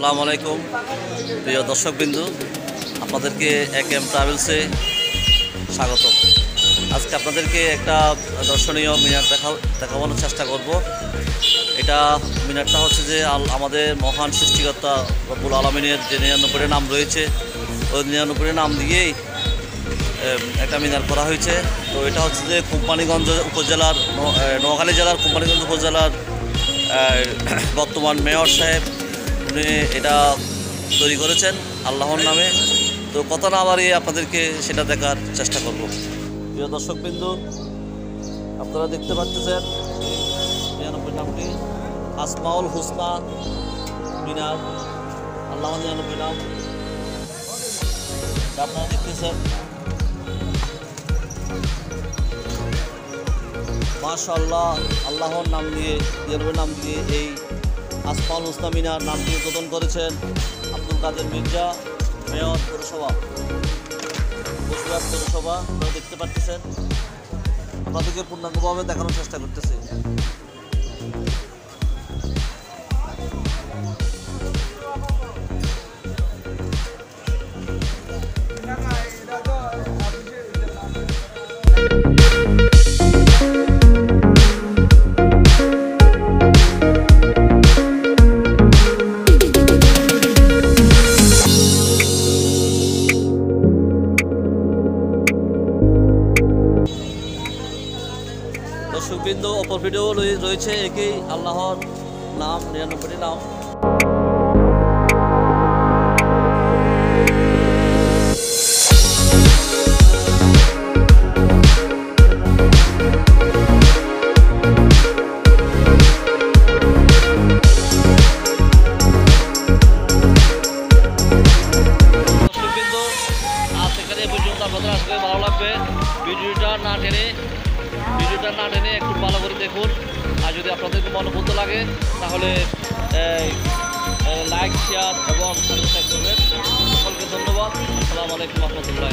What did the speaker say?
আসসালামু আলাইকুম প্রিয় দর্শকবৃন্দু, আপনাদেরকে একেএম ট্রাভেলসে স্বাগত। আজকে আপনাদেরকে একটা দর্শনীয় মিনার দেখানোর চেষ্টা করব। এটা মিনারটা হচ্ছে যে আমাদের মহান সৃষ্টিকর্তা রব্বুল আলামিনের যে 99 নাম রয়েছে, ওই 99 নাম দিয়েই একটা মিনার করা হয়েছে। তো এটা হচ্ছে যে কোম্পানিগঞ্জ উপজেলার নোয়াখালী জেলার কোম্পানিগঞ্জ উপজেলার বর্তমান মেয়র সাহেব উনি এটা তৈরি করেছেন আল্লাহর নামে। তো কথা না বাড়িয়ে আপনাদেরকে সেটা দেখার চেষ্টা করব। প্রিয় দর্শকবৃন্দু, আপনারা দেখতে পাচ্ছেন 99 নামটি আসমাউল হুসনা মিনার, আল্লাহর 99 নাম আপনারা দেখতেছেন। মাশাআল্লাহ, আল্লাহর নাম দিয়ে 99 নাম দিয়ে এই আসমাউল হুসনা মিনার নামটি উদ্বোধন করেছেন আব্দুল কাদের মির্জা, মেয়র পৌরসভা পৌরসভা। আপনারা দেখতে পাচ্ছেন, আপনাদেরকে পূর্ণাঙ্গভাবে দেখানোর চেষ্টা করতেছি। দর্শকবৃন্দ, অপর ভিডিও রয়েছে একই আল্লাহর নাম 99 নাম। দর্শকবৃন্দ, আজ এখানে পর্যন্ত আপনাদের আসলে ভালো লাগবে। ভিডিওটা না টেনে একটু ভালো করে দেখুন। আর যদি আপনাদের মনোবুদ্ধ লাগে তাহলে লাইক, শেয়ার এবং সাবস্ক্রাইব করবেন। সকলকে ধন্যবাদ। আসসালামু আলাইকুম রহমতুল্লাহ।